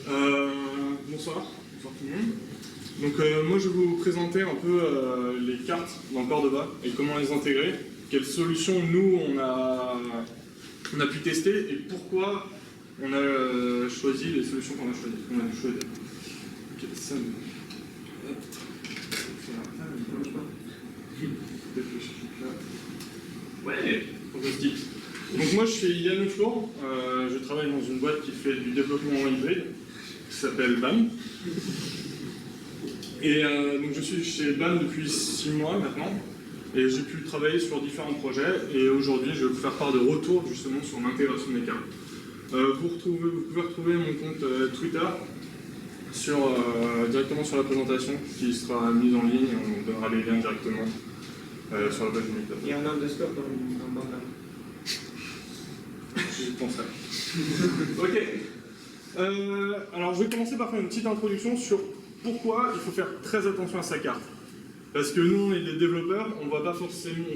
Bonsoir tout le monde. Donc moi je vais vous présenter un peu les cartes dans Cordova et comment les intégrer, quelles solutions nous on a pu tester et pourquoi on a choisi les solutions qu'on a choisies. Ok, ça ouais, fantastique. Donc moi je suis Yann Leflour, je travaille dans une boîte qui fait du développement hybride, qui s'appelle BAM. Et donc je suis chez BAM depuis 6 mois maintenant, et j'ai pu travailler sur différents projets, et aujourd'hui je vais vous faire part de retours justement sur l'intégration des cartes. Vous pouvez retrouver mon compte Twitter directement sur la présentation qui sera mise en ligne, on donnera les liens directement sur la page du Meetup. Il y a un underscore dans le bas là. Je penserai. Ok. Alors je vais commencer par faire une petite introduction sur pourquoi il faut faire très attention à sa carte. Parce que nous, les développeurs, on ne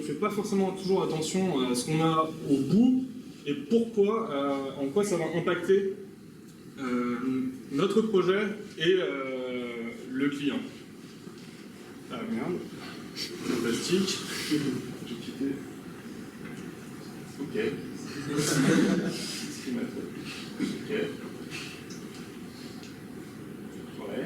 fait pas forcément toujours attention à ce qu'on a au bout et pourquoi, en quoi ça va impacter notre projet et le client. Ah merde, fantastique. J'ai quitté. Ok. Ok. Ouais.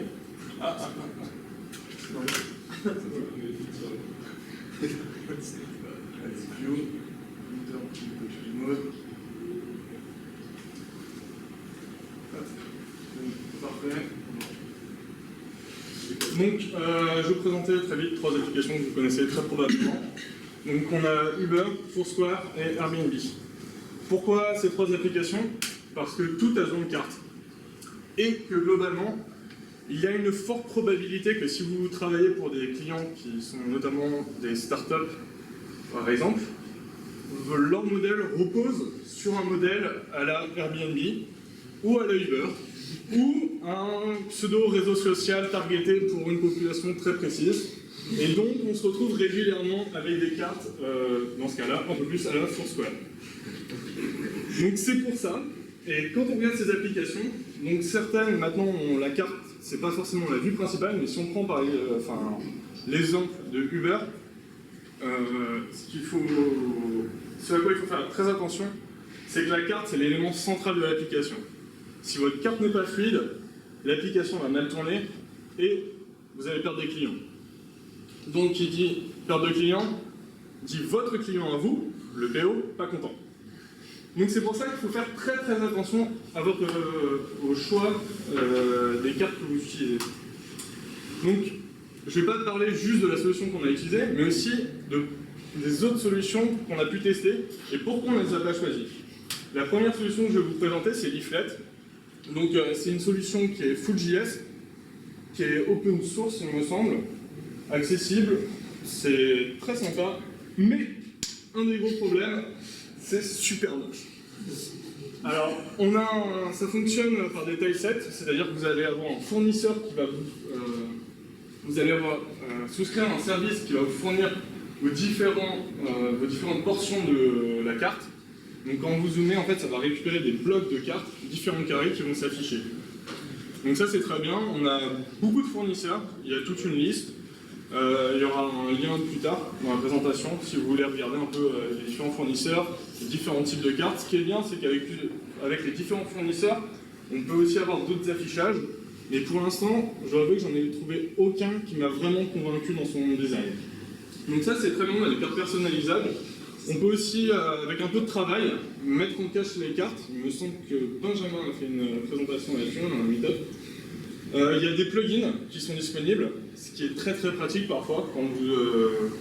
Parfait. Donc, je vais vous présenter très vite 3 applications que vous connaissez très probablement. Donc, on a Uber, Foursquare et Airbnb. Pourquoi ces 3 applications? Parce que tout a besoin de carte. Et que globalement, il y a une forte probabilité que si vous travaillez pour des clients qui sont notamment des startups, par exemple, leur modèle repose sur un modèle à la Airbnb ou à la Uber ou un pseudo réseau social targeté pour une population très précise. Et donc, on se retrouve régulièrement avec des cartes, dans ce cas-là, un peu plus à la Foursquare. Donc c'est pour ça. Et quand on regarde ces applications, donc certaines maintenant ont la carte, c'est pas forcément la vue principale, mais si on prend par l'exemple de Uber, ce à quoi il faut faire très attention, c'est que la carte c'est l'élément central de l'application. Si votre carte n'est pas fluide, l'application va mal tourner et vous allez perdre des clients. Donc qui dit perte de clients, dit votre client à vous, le PO, pas content. Donc c'est pour ça qu'il faut faire très très attention à au choix des cartes que vous utilisez. Donc je ne vais pas parler juste de la solution qu'on a utilisée, mais aussi des autres solutions qu'on a pu tester et pourquoi on ne les a pas choisies. La première solution que je vais vous présenter, c'est Leaflet. Donc c'est une solution qui est Full.js, qui est open source il me semble, accessible, c'est très sympa, mais un des gros problèmes, c'est super moche. Alors, ça fonctionne par des tilesets, c'est-à-dire que vous allez avoir un fournisseur qui va vous allez souscrire un service qui va vous fournir vos différentes portions de la carte. Donc quand vous zoomez, en fait, ça va récupérer des blocs de cartes, différents carrés qui vont s'afficher. Donc ça, c'est très bien. On a beaucoup de fournisseurs, il y a toute une liste. Il y aura un lien plus tard dans la présentation si vous voulez regarder un peu les différents fournisseurs, les différents types de cartes. Ce qui est bien, c'est qu'avec les différents fournisseurs, on peut aussi avoir d'autres affichages. Mais pour l'instant, je dois avouer que j'en ai trouvé aucun qui m'a vraiment convaincu dans son design. Donc ça, c'est très bien, on a des cartes personnalisables. On peut aussi, avec un peu de travail, mettre en cache les cartes. Il me semble que Benjamin a fait une présentation là-dessus, dans un meetup. Il y a des plugins qui sont disponibles, ce qui est très très pratique parfois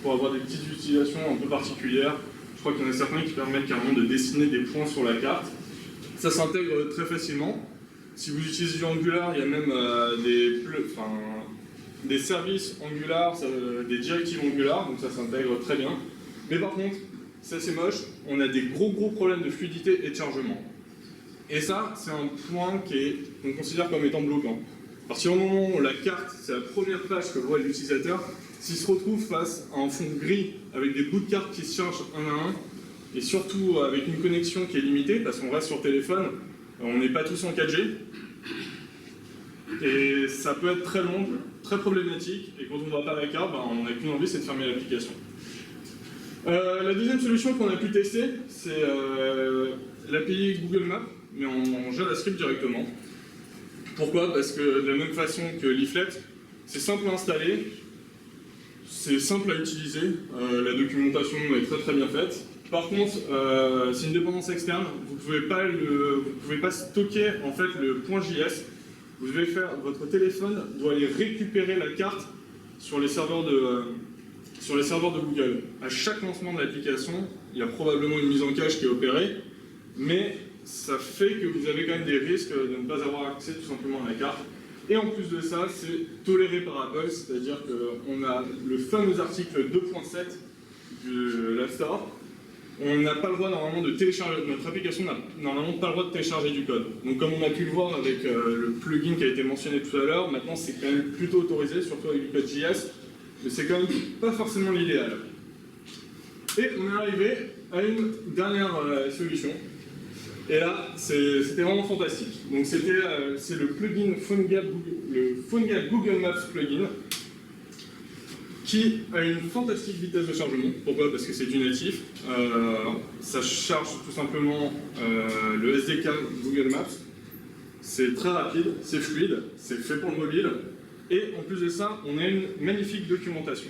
pour avoir des petites utilisations un peu particulières. Je crois qu'il y en a certains qui permettent carrément de dessiner des points sur la carte. Ça s'intègre très facilement. Si vous utilisez du Angular, il y a même des services Angular, des directives Angular, donc ça s'intègre très bien. Mais par contre, ça c'est moche, on a des gros problèmes de fluidité et de chargement. Et ça, c'est un point qu'on considère comme étant bloquant. À partir du moment où la carte, c'est la première page que voit l'utilisateur, s'il se retrouve face à un fond gris avec des bouts de cartes qui se chargent un à un, et surtout avec une connexion qui est limitée, parce qu'on reste sur téléphone, on n'est pas tous en 4G, Et ça peut être très long, très problématique, et quand on ne voit pas la carte, on n'a qu'une envie, c'est de fermer l'application. La deuxième solution qu'on a pu tester, c'est l'API Google Maps, mais en JavaScript directement. Pourquoi? Parce que de la même façon que Leaflet, c'est simple à installer, c'est simple à utiliser, la documentation est très très bien faite. Par contre, c'est une dépendance externe, vous pouvez pas stocker en fait le .js. Vous devez faire, votre téléphone doit aller récupérer la carte sur les serveurs de Google. À chaque lancement de l'application, il y a probablement une mise en cache qui est opérée, mais ça fait que vous avez quand même des risques de ne pas avoir accès tout simplement à la carte. Et en plus de ça, c'est toléré par Apple, c'est-à-dire qu'on a le fameux article 2.7 de l'App Store. On n'a pas le droit normalement de télécharger, notre application n'a normalement pas le droit de télécharger du code. Donc comme on a pu le voir avec le plugin qui a été mentionné tout à l'heure, maintenant c'est quand même plutôt autorisé, surtout avec du code JS, mais c'est quand même pas forcément l'idéal. Et on est arrivé à une dernière solution. Et là, c'était vraiment fantastique. Donc c'est le plugin PhoneGap Google Maps plugin, qui a une fantastique vitesse de chargement. Pourquoi? Parce que c'est du natif. Ça charge tout simplement le SDK Google Maps. C'est très rapide, c'est fluide, c'est fait pour le mobile. Et en plus de ça, on a une magnifique documentation.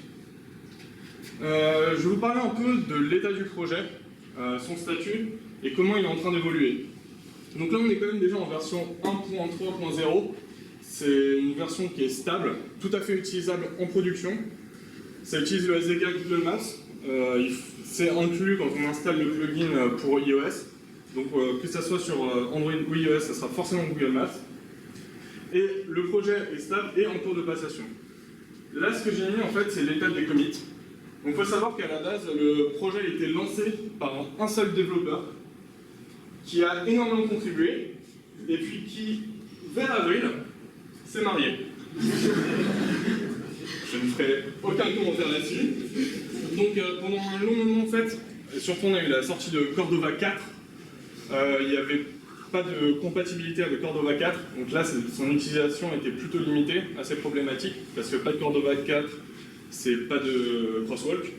Je vais vous parler un peu de l'état du projet, son statut et comment il est en train d'évoluer. Donc là, on est quand même déjà en version 1.3.0. C'est une version qui est stable, tout à fait utilisable en production. Ça utilise le SDK Google Maps. C'est inclus quand on installe le plugin pour iOS. Donc que ça soit sur Android ou iOS, ça sera forcément Google Maps. Et le projet est stable et en cours de passation. Là, ce que j'ai mis en fait, c'est l'étape des commits. Donc il faut savoir qu'à la base, le projet a été lancé par un seul développeur qui a énormément contribué et puis qui, vers avril, s'est marié. Je ne ferai aucun commentaire là-dessus. Donc pendant un long moment en fait, surtout on a eu la sortie de Cordova 4, il n'y avait pas de compatibilité avec Cordova 4, donc là son utilisation était plutôt limitée, assez problématique, parce que pas de Cordova 4, c'est pas de crosswalk,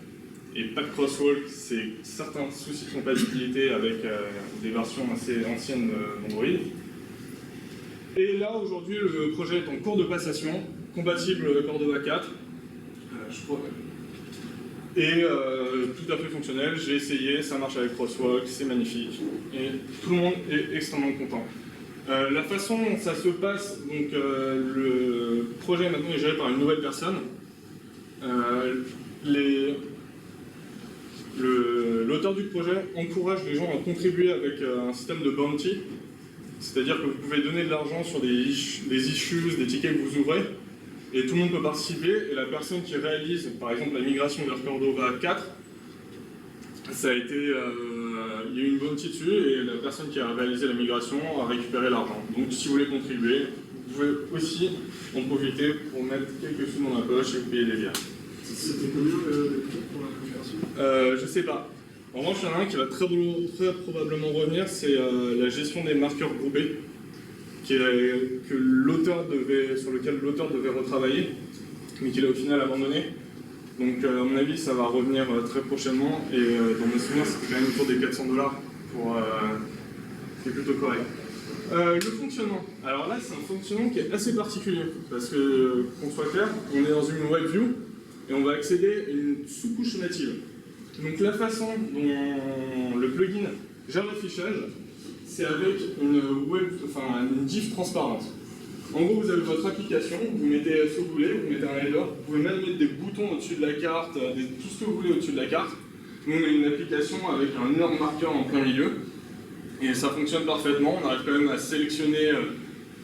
et pas de crosswalk, c'est certains soucis de compatibilité avec des versions assez anciennes d'Android. Et là aujourd'hui le projet est en cours de passation, compatible Cordova 4, et tout à fait fonctionnel, j'ai essayé, ça marche avec Crosswalk, c'est magnifique, et tout le monde est extrêmement content. La façon dont ça se passe, donc le projet maintenant est géré par une nouvelle personne. L'auteur du projet encourage les gens à contribuer avec un système de bounty, c'est-à-dire que vous pouvez donner de l'argent sur des issues, des tickets que vous ouvrez, et tout le monde peut participer, et la personne qui réalise, par exemple, la migration vers Cordova 4, ça a été, il y a eu une bounty dessus, et la personne qui a réalisé la migration a récupéré l'argent. Donc si vous voulez contribuer, vous pouvez aussi en profiter pour mettre quelques sous dans la poche et vous payer des bières. C'était combien le coût pour la conversion? Je sais pas. En revanche, il y en a un qui va très probablement revenir, c'est la gestion des marqueurs groupés, sur lequel l'auteur devait retravailler, mais qu'il a au final abandonné. Donc à mon avis, ça va revenir très prochainement, et dans mes souvenirs, c'était quand même autour des 400 $, c'est plutôt correct. Le fonctionnement. Alors là, c'est un fonctionnement qui est assez particulier, parce que, qu'on soit clair, on est dans une web view, et on va accéder à une sous-couche native. Donc la façon dont le plugin gère l'affichage, c'est avec une div transparente. En gros, vous avez votre application, vous mettez ce que vous voulez, vous mettez un header, vous pouvez même mettre des boutons au-dessus de la carte, tout ce que vous voulez au-dessus de la carte. Nous, on a une application avec un énorme marqueur en plein milieu, et ça fonctionne parfaitement. On arrive quand même à sélectionner,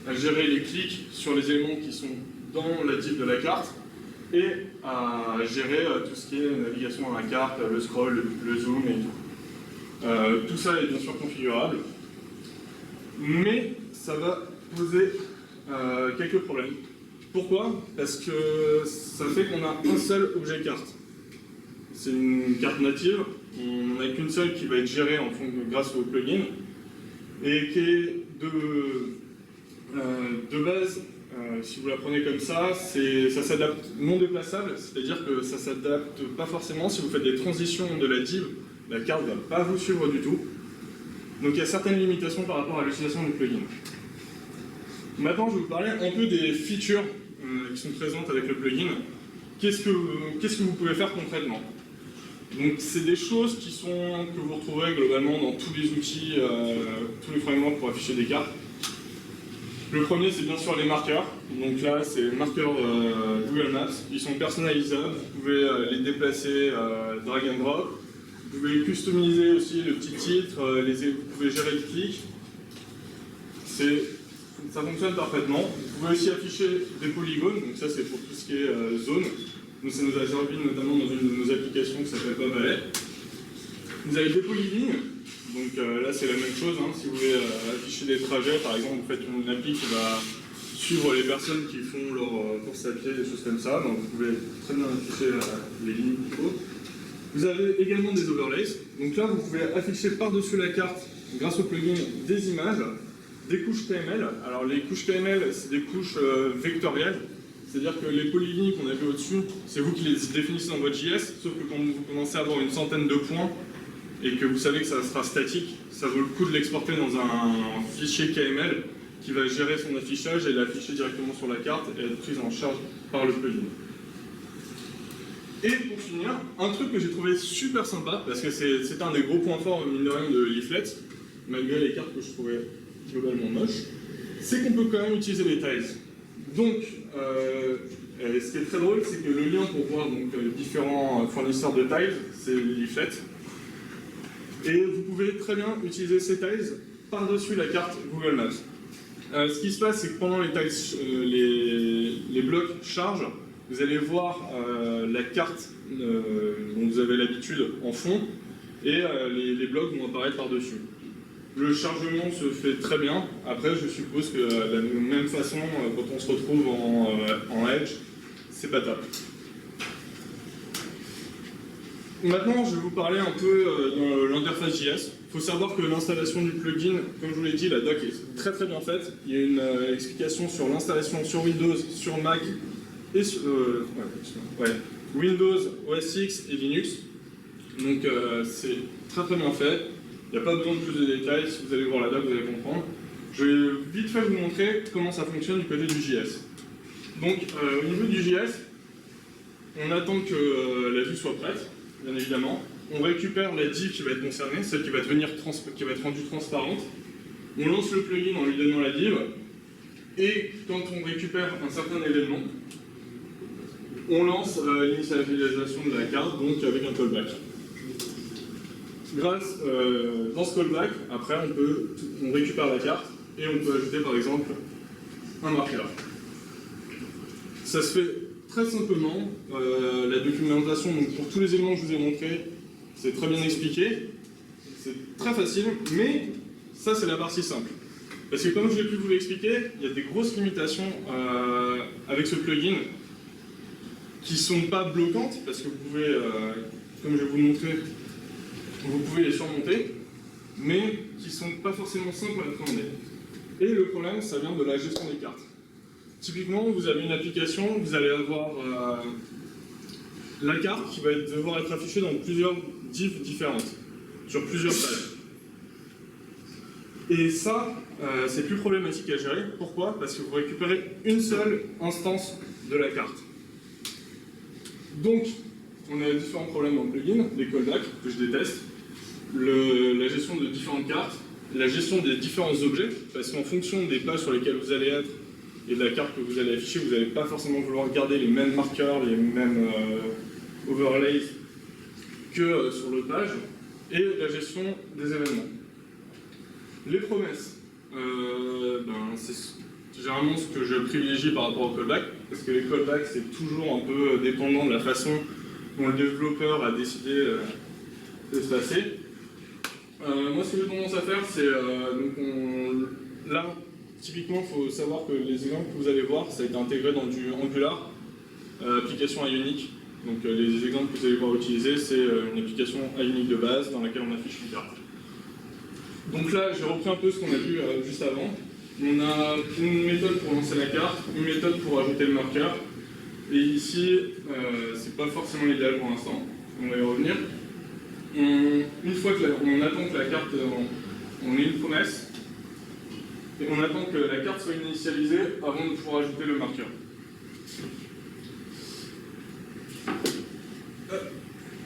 à gérer les clics sur les éléments qui sont dans la div de la carte, et à gérer tout ce qui est navigation dans la carte, le scroll, le zoom et tout. Tout ça est bien sûr configurable, mais ça va poser quelques problèmes. Pourquoi? Parce que ça fait qu'on a un seul objet carte. C'est une carte native, on n'en a qu'une seule qui va être gérée grâce au plugin, et qui est De base, si vous la prenez comme ça s'adapte non déplaçable, c'est-à-dire que ça ne s'adapte pas forcément. Si vous faites des transitions de la div, la carte ne va pas vous suivre du tout. Donc il y a certaines limitations par rapport à l'utilisation du plugin. Maintenant, je vais vous parler un peu des features qui sont présentes avec le plugin. Qu'est-ce que vous pouvez faire concrètement? Donc c'est des choses que vous retrouverez globalement dans tous les outils, tous les frameworks pour afficher des cartes. Le premier, c'est bien sûr les marqueurs. Donc là, c'est les marqueurs Google Maps. Ils sont personnalisables. Vous pouvez les déplacer drag and drop. Vous pouvez customiser aussi le petit titre. Vous pouvez gérer le clic. Ça fonctionne parfaitement. Vous pouvez aussi afficher des polygones. Donc ça, c'est pour tout ce qui est zone. Donc ça nous a servi notamment dans une de nos applications qui s'appelle PopValet. Vous avez des polylignes. Donc là, c'est la même chose. Hein. Si vous voulez afficher des trajets, par exemple, vous faites une appli qui va suivre les personnes qui font leur course à pied, des choses comme ça. Donc vous pouvez très bien afficher les lignes qu'il faut. Vous avez également des overlays. Donc là, vous pouvez afficher par-dessus la carte, grâce au plugin, des images, des couches KML. Alors les couches KML, c'est des couches vectorielles. C'est-à-dire que les polylignes qu'on a vues au-dessus, c'est vous qui les définissez dans votre JS, sauf que quand vous commencez à avoir une centaine de points, et que vous savez que ça sera statique, ça vaut le coup de l'exporter dans un fichier KML qui va gérer son affichage et l'afficher directement sur la carte et être prise en charge par le plugin. Et pour finir, un truc que j'ai trouvé super sympa, parce que c'est un des gros points forts, mine de rien, de Leaflet, malgré les cartes que je trouvais globalement moches, c'est qu'on peut quand même utiliser les tiles. Donc, ce qui est très drôle, c'est que le lien pour voir donc, différents fournisseurs de tiles, c'est Leaflet. Et vous pouvez très bien utiliser ces tiles par-dessus la carte Google Maps. Ce qui se passe, c'est que pendant les tiles, les blocs chargent, vous allez voir la carte dont vous avez l'habitude en fond, et les blocs vont apparaître par-dessus. Le chargement se fait très bien. Après, je suppose que de la même façon, quand on se retrouve en Edge, c'est pas top. Maintenant, je vais vous parler un peu de l'interface JS. Il faut savoir que l'installation du plugin, comme je vous l'ai dit, la doc est très très bien faite. Il y a une explication sur l'installation sur Windows, sur Mac et sur Windows, OS X et Linux. Donc c'est très très bien fait. Il n'y a pas besoin de plus de détails. Si vous allez voir la doc, vous allez comprendre. Je vais vite fait vous montrer comment ça fonctionne du côté du JS. Donc au niveau du JS, on attend que la vue soit prête. Bien évidemment. On récupère la div qui va être concernée, celle qui va être rendue transparente. On lance le plugin en lui donnant la div. Et quand on récupère un certain événement, on lance l'initialisation de la carte, donc avec un callback. Dans ce callback, après, on récupère la carte et on peut ajouter par exemple un marqueur. Ça se fait très simplement, la documentation, donc pour tous les éléments que je vous ai montrés, c'est très bien expliqué, c'est très facile, mais ça c'est la partie simple. Parce que comme je l'ai pu vous l'expliquer, il y a des grosses limitations avec ce plugin qui ne sont pas bloquantes, parce que vous pouvez, comme je vais vous le montrer, vous pouvez les surmonter, mais qui ne sont pas forcément simples à appréhender. Et le problème, ça vient de la gestion des cartes. Typiquement, vous avez une application, vous allez avoir la carte qui va devoir être affichée dans plusieurs divs différentes, sur plusieurs pages. Et ça, c'est plus problématique à gérer. Pourquoi? Parce que vous récupérez une seule instance de la carte. Donc, on a différents problèmes dans le plugin, les callbacks, que je déteste, la gestion de différentes cartes, la gestion des différents objets, parce qu'en fonction des pages sur lesquelles vous allez être, et de la carte que vous allez afficher, vous n'allez pas forcément vouloir garder les mêmes marqueurs, les mêmes overlays que sur l'autre page, et la gestion des événements. Les promesses, c'est généralement ce que je privilégie par rapport au callback, parce que les callbacks c'est toujours un peu dépendant de la façon dont le développeur a décidé de se passer. Moi ce que j'ai tendance à faire, c'est là, typiquement, il faut savoir que les exemples que vous allez voir, ça a été intégré dans du Angular, application Ionic. Donc les exemples que vous allez pouvoir utiliser, c'est une application Ionic de base dans laquelle on affiche une carte. Donc là, j'ai repris un peu ce qu'on a vu juste avant. on a une méthode pour lancer la carte, une méthode pour ajouter le marqueur. Et ici, c'est pas forcément l'idéal pour l'instant, on va y revenir. Une fois qu'on attend que la carte, on ait une promesse, et on attend que la carte soit initialisée avant de pouvoir ajouter le marqueur.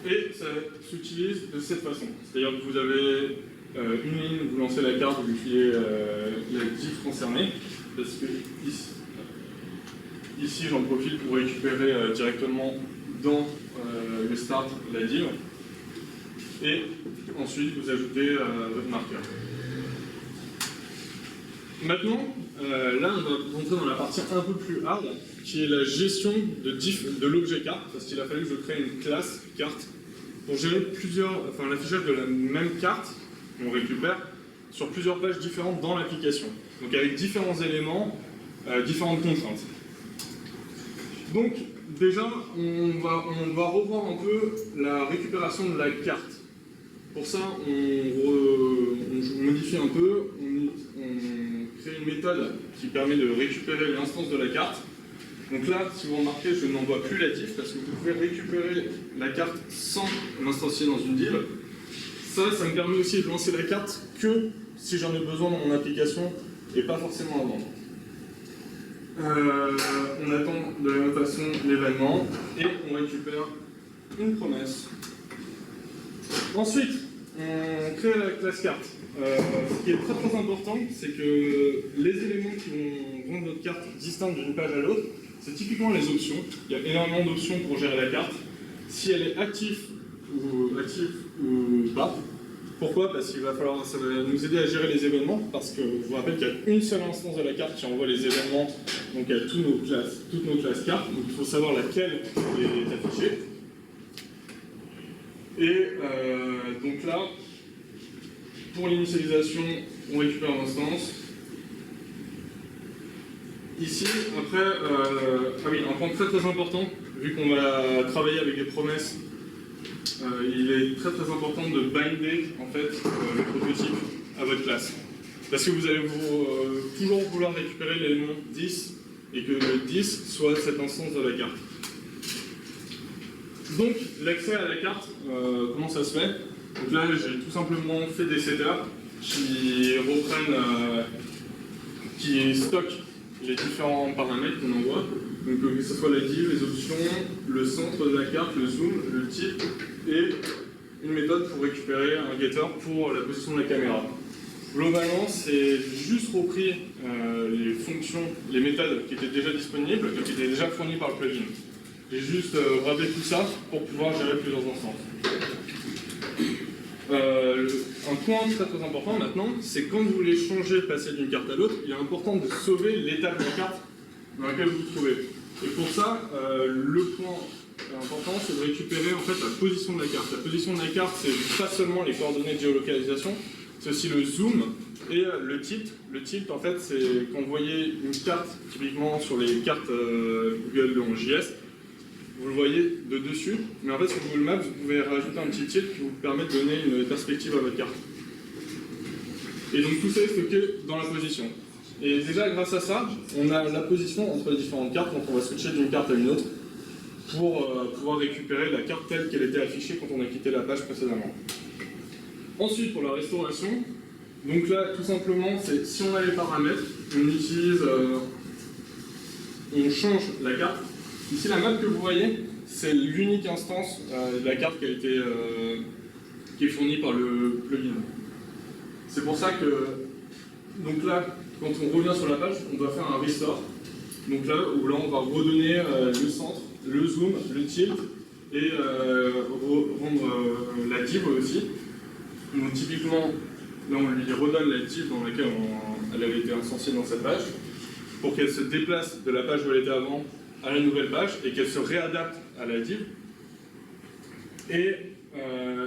Et ça s'utilise de cette façon. C'est-à-dire que vous avez une ligne, vous lancez la carte, vous utilisez la div concernée, parce que ici j'en profite pour récupérer directement dans le start la div. Et ensuite vous ajoutez votre marqueur. Maintenant, là on va rentrer dans la partie un peu plus hard, qui est la gestion de l'objet carte, parce qu'il a fallu que je crée une classe carte pour gérer l'affichage de la même carte qu'on récupère sur plusieurs pages différentes dans l'application. Donc avec différents éléments, différentes contraintes. Donc déjà, on va revoir un peu la récupération de la carte. Pour ça, on modifie un peu, on crée une méthode qui permet de récupérer l'instance de la carte. Donc là, si vous remarquez, je n'envoie plus la div parce que vous pouvez récupérer la carte sans l'instancier dans une div. Ça me permet aussi de lancer la carte que si j'en ai besoin dans mon application et pas forcément avant. On attend de la même façon l'événement et on récupère une promesse. Ensuite, on crée la classe carte. Ce qui est très très important, c'est que les éléments qui vont rendre notre carte distincte d'une page à l'autre, c'est typiquement les options. Il y a énormément d'options pour gérer la carte. Si elle est active ou pas. Pourquoi? Parce qu'il va falloir, ça va nous aider à gérer les événements, parce que je vous rappelle qu'il y a une seule instance de la carte qui envoie les événements, donc à toutes nos classes cartes, donc il faut savoir laquelle est affichée. Et donc là, pour l'initialisation, on récupère l'instance. Ici, après, un point très très important, vu qu'on va travailler avec des promesses, il est très très important de binder en fait, le prototype à votre classe. Parce que vous allez toujours vouloir récupérer l'élément 10 et que le 10 soit cette instance de la carte. Donc, l'accès à la carte, comment ça se fait? Donc là, j'ai tout simplement fait des setters qui qui stockent les différents paramètres qu'on envoie. Donc que ce soit la div, les options, le centre de la carte, le zoom, le type et une méthode pour récupérer un getter pour la position de la caméra. Globalement, c'est juste repris les fonctions, les méthodes qui étaient déjà disponibles et qui étaient déjà fournies par le plugin. J'ai juste rappelé tout ça pour pouvoir gérer plusieurs instances. Un point très très important maintenant, c'est quand vous voulez changer, passer d'une carte à l'autre, il est important de sauver l'état de la carte dans laquelle vous vous trouvez. Et pour ça, le point important, c'est de récupérer en fait la position de la carte. La position de la carte, c'est pas seulement les coordonnées de géolocalisation, c'est aussi le zoom et le tilt. Le tilt, en fait, c'est quand vous voyez une carte, typiquement sur les cartes Google en JS, vous le voyez de dessus, mais en fait sur Google Maps, vous pouvez rajouter un petit tilt qui vous permet de donner une perspective à votre carte. Et donc tout ça est stocké dans la position. Et déjà grâce à ça, on a la position entre les différentes cartes, donc on va switcher d'une carte à une autre pour pouvoir récupérer la carte telle qu'elle était affichée quand on a quitté la page précédemment. Ensuite, pour la restauration, donc là tout simplement, c'est si on a les paramètres, on utilise, on change la carte. Ici, la map que vous voyez, c'est l'unique instance de la carte qui est fournie par le plugin. C'est pour ça que, donc là, quand on revient sur la page, on doit faire un restore. Donc là, où là, on va redonner le centre, le zoom, le tilt et rendre la div aussi. Donc typiquement, là, on lui redonne la div dans laquelle elle avait été instanciée dans cette page pour qu'elle se déplace de la page où elle était avant à la nouvelle page et qu'elle se réadapte à la div. Et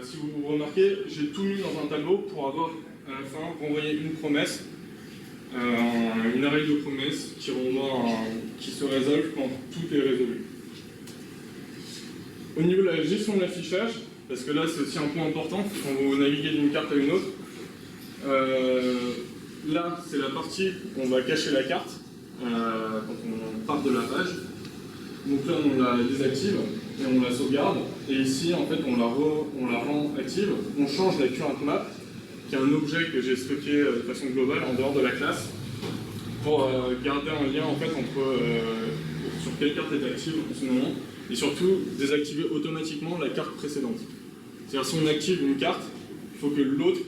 si vous remarquez, j'ai tout mis dans un tableau pour avoir à la fin renvoyé une promesse, une array de promesses qui qui se résolve quand tout est résolu. Au niveau de la gestion de l'affichage, parce que là c'est aussi un point important quand vous naviguez d'une carte à une autre, là, c'est la partie où on va cacher la carte quand on part de la page. Donc là, on la désactive et on la sauvegarde. Et ici, en fait, on la rend active. On change la current map, qui est un objet que j'ai stocké de façon globale en dehors de la classe, pour garder un lien en fait entre sur quelle carte est active en ce moment, et surtout désactiver automatiquement la carte précédente. C'est-à-dire si on active une carte, il faut que l'autre,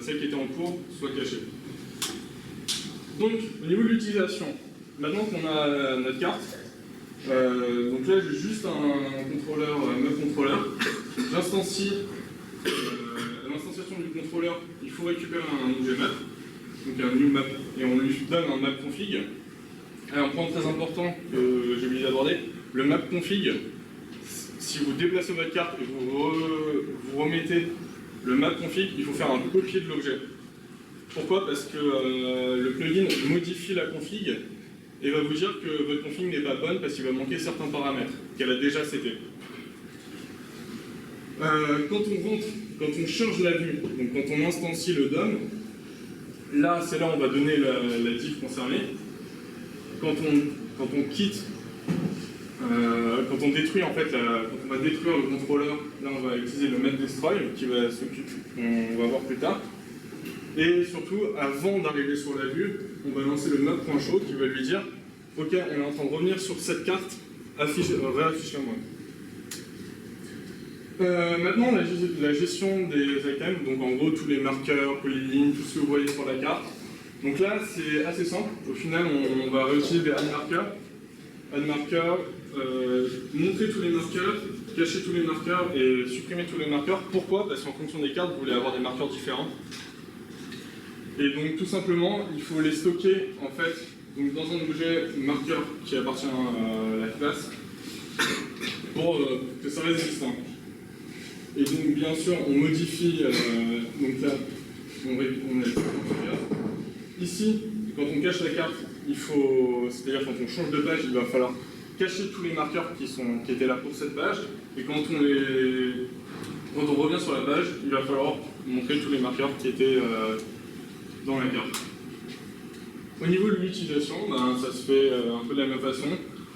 celle qui était en cours, soit cachée. Donc, au niveau de l'utilisation, maintenant qu'on a notre carte, donc là j'ai juste un contrôleur, map contrôleur. J'instancie l'instanciation du contrôleur, il faut récupérer un objet map, donc un new map, et on lui donne un map config. Et un point très important que j'ai oublié d'aborder, le map config, si vous déplacez votre carte et vous remettez le map config, il faut faire un copier de l'objet. Pourquoi? Parce que le plugin modifie la config et va vous dire que votre config n'est pas bonne parce qu'il va manquer certains paramètres qu'elle a déjà setés. Quand on change la vue, donc quand on instancie le DOM, là c'est là où on va donner la div concernée. Quand on quitte, quand on détruit en fait, quand on va détruire le contrôleur, là on va utiliser le map destroy qu'on va voir plus tard. Et surtout, avant d'arriver sur la vue, on va lancer le map.show qui va lui dire ok, on est en train de revenir sur cette carte, réaffiche-la-moi. Maintenant, la gestion des items, donc en gros tous les marqueurs, polylignes, tout ce que vous voyez sur la carte. Donc là, c'est assez simple. Au final, on va réutiliser des add marqueurs, montrer tous les marqueurs, cacher tous les marqueurs et supprimer tous les marqueurs. Pourquoi? Parce qu'en fonction des cartes, vous voulez avoir des marqueurs différents. Et donc tout simplement, il faut les stocker en fait donc, dans un objet marqueur qui appartient à la classe pour que ça reste distinct. Et donc bien sûr, on modifie, donc là, on ici, quand on cache la carte, il faut, c'est-à-dire quand on change de page, il va falloir cacher tous les marqueurs qui étaient là pour cette page. Et quand on revient sur la page, il va falloir montrer tous les marqueurs qui étaient dans la carte. Au niveau de l'utilisation, ça se fait un peu de la même façon.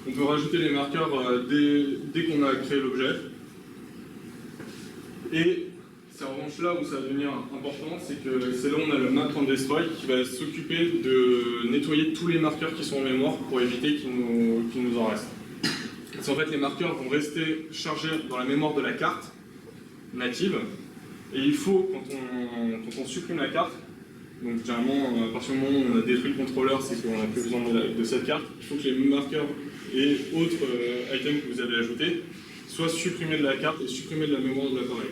On peut rajouter les marqueurs dès qu'on a créé l'objet. Et c'est en revanche là où ça va devenir important, c'est que c'est là où on a le map.destroy qui va s'occuper de nettoyer tous les marqueurs qui sont en mémoire pour éviter qu'il nous en reste. Parce qu'en fait, les marqueurs vont rester chargés dans la mémoire de la carte native. Et il faut, quand on supprime la carte, donc généralement, à partir du moment où on a détruit le contrôleur, c'est qu'on n'a plus besoin de cette carte, il faut que les marqueurs et autres items que vous avez ajoutés soient supprimés de la carte et supprimés de la mémoire de l'appareil.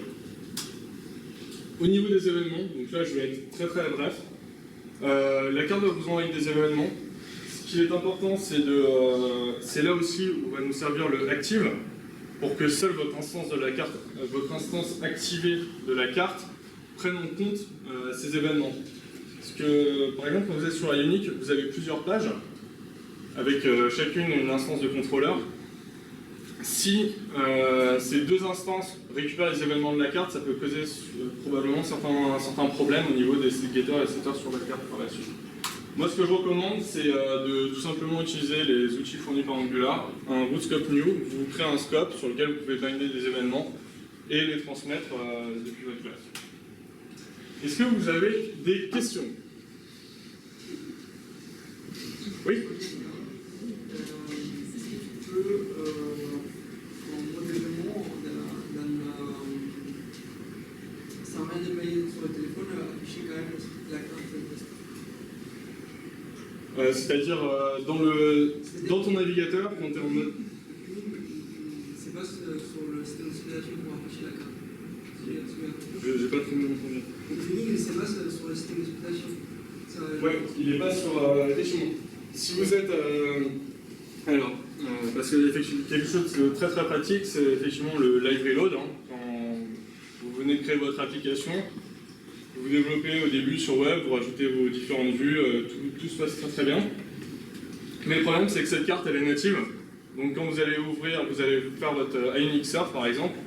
Au niveau des événements, donc là je vais être très bref, la carte va vous envoyer des événements. Ce qui est important, c'est là aussi où va nous servir le active pour que seule votre instance de la carte, votre instance activée de la carte prenne en compte ces événements. Parce que par exemple quand vous êtes sur Ionic, vous avez plusieurs pages avec chacune une instance de contrôleur. Si ces deux instances récupèrent les événements de la carte, ça peut causer probablement certains problèmes au niveau des getters et setters sur la carte par la suite. Moi, ce que je recommande, c'est de tout simplement utiliser les outils fournis par Angular, un root scope new, vous créez un scope sur lequel vous pouvez binder des événements et les transmettre depuis votre classe. Est-ce que vous avez des questions? Oui? C'est-à-dire dans ton navigateur, quand tu es en mode... C'est pas sur le système d'exploitation pour afficher la carte. J'ai pas très bien entendu. Le cleaning, c'est pas sur le système d'exploitation. Ouais, il est pas sur... effectivement. Si vous êtes... alors, parce que effectivement, quelque chose de très pratique, c'est effectivement le live reload. Hein. Quand vous venez de créer votre application, vous développez au début sur web, vous rajoutez vos différentes vues, tout se passe très bien. Mais le problème, c'est que cette carte, elle est native. Donc quand vous allez ouvrir, vous allez faire votre Ionic Surf par exemple,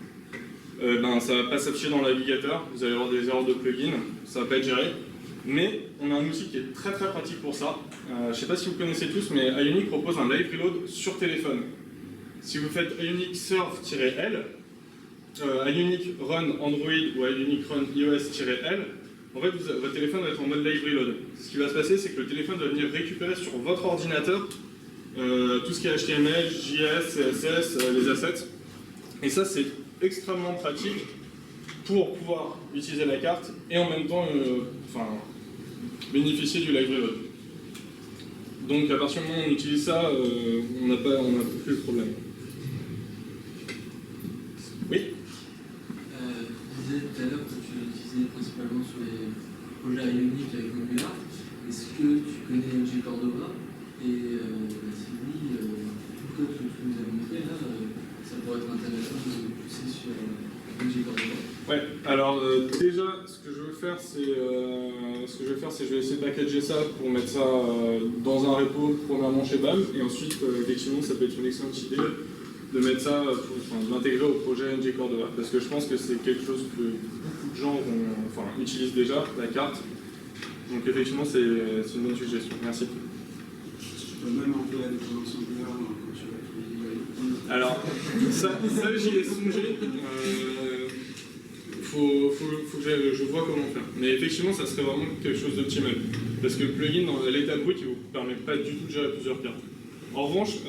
ça ne va pas s'afficher dans le navigateur, vous allez avoir des erreurs de plugin, ça ne va pas être géré. Mais on a un outil qui est très pratique pour ça. Je ne sais pas si vous connaissez tous, mais Ionic propose un live reload sur téléphone. Si vous faites Ionic surf-L, Ionic run Android ou Ionic run iOS-L, en fait, votre téléphone va être en mode live reload. Ce qui va se passer, c'est que le téléphone va venir récupérer sur votre ordinateur tout ce qui est HTML, JS, CSS, les assets. Et ça, c'est extrêmement pratique pour pouvoir utiliser la carte et en même temps bénéficier du live reload. Donc à partir du moment où on utilise ça, on n'a plus le problème. Oui. Tu disais tout à l'heure que tu l'utilisais principalement sur les projets Ionic avec Angular. Est-ce que tu connais NG Cordova? Et si oui, tout le code que tu nous as montré là, ça pourrait être intéressant de pousser sur NG Cordova. Ouais, alors déjà, ce que je vais faire, c'est je vais essayer de packager ça pour mettre ça dans un repo, premièrement chez BAM, et ensuite, effectivement, ça peut être une excellente idée de mettre ça, de l'intégrer au projet NG Cordova, parce que je pense que c'est quelque chose que beaucoup de gens utilisent déjà, la carte. Donc effectivement, c'est une bonne suggestion. Merci. Même un peu la dépendance Angular quand tu vas. Alors, ça j'y ai songé. Faut que je vois comment faire. Mais effectivement, ça serait vraiment quelque chose d'optimal. Parce que le plugin, dans l'état brut, il ne vous permet pas du tout de gérer plusieurs cartes. En revanche,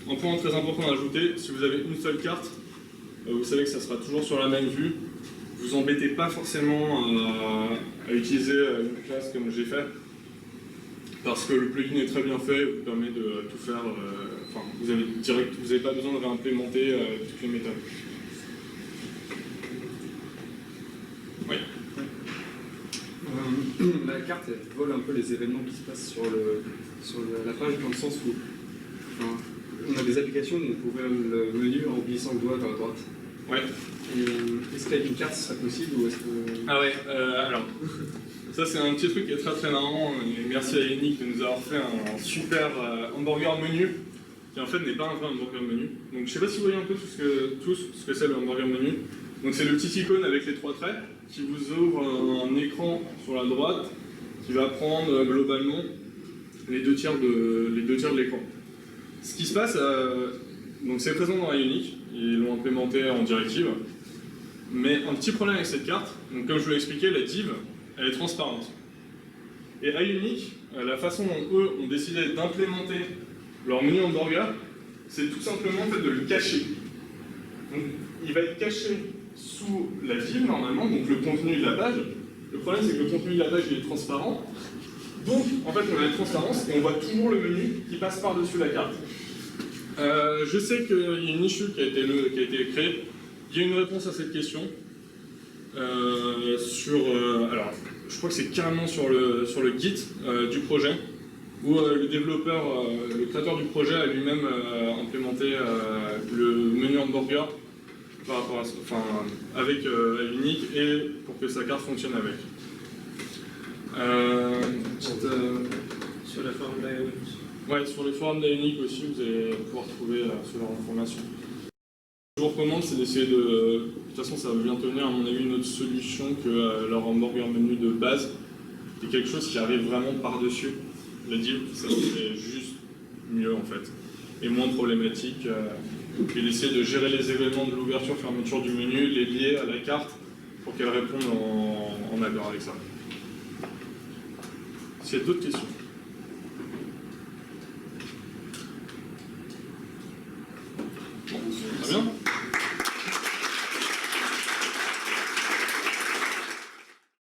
un point très important à ajouter, si vous avez une seule carte, vous savez que ça sera toujours sur la même vue. Vous embêtez pas forcément à utiliser une classe comme j'ai fait. Parce que le plugin est très bien fait, il vous permet de tout faire. Vous n'avez pas besoin de réimplémenter toutes les méthodes. Oui. La carte, elle vole un peu les événements qui se passent sur la page, dans le sens où on a des applications où on peut ouvrir le menu en glissant le doigt vers la droite. Ouais. Est-ce qu'avec une carte, ce serait possible ou est-ce que... Ah ouais, alors, ça c'est un petit truc qui est très marrant, et merci à Yannick de nous avoir fait un super hamburger menu, qui en fait n'est pas un vrai hamburger menu. Donc je sais pas si vous voyez un peu ce que c'est le hamburger menu. Donc c'est le petit icône avec les 3 traits, qui vous ouvre un écran sur la droite, qui va prendre globalement les 2 tiers de l'écran. Ce qui se passe, donc c'est présent dans Ionic, ils l'ont implémenté en directive, mais un petit problème avec cette carte, donc comme je vous l'ai expliqué, la div, elle est transparente. Et Ionic, la façon dont eux ont décidé d'implémenter leur menu hamburger, c'est tout simplement en fait, de le cacher. Donc il va être caché sous la div normalement, donc le contenu de la page. Le problème c'est que le contenu de la page il est transparent, donc en fait on a la transparence et on voit toujours le menu qui passe par-dessus la carte. Je sais qu'il y a une issue qui a été créée. Il y a une réponse à cette question. Alors, je crois que c'est carrément sur le Git du projet, où le développeur, le créateur du projet a lui-même implémenté le menu hamburger par rapport à, avec Ionic et pour que sa carte fonctionne avec. Sur la forme d'Ionic. Ouais, sur les forums d'Ionic aussi, vous allez pouvoir trouver ce genre d'informations. Ce que je vous recommande, c'est d'essayer de... De toute façon, ça va bien tenir, à mon avis, une autre solution que leur hamburger menu de base. C'est quelque chose qui arrive vraiment par-dessus la div, ça serait juste mieux en fait. Et moins problématique. Et d'essayer de gérer les événements de l'ouverture-fermeture du menu, les lier à la carte pour qu'elle réponde en accord avec ça. S'il y a d'autres questions. Très bien.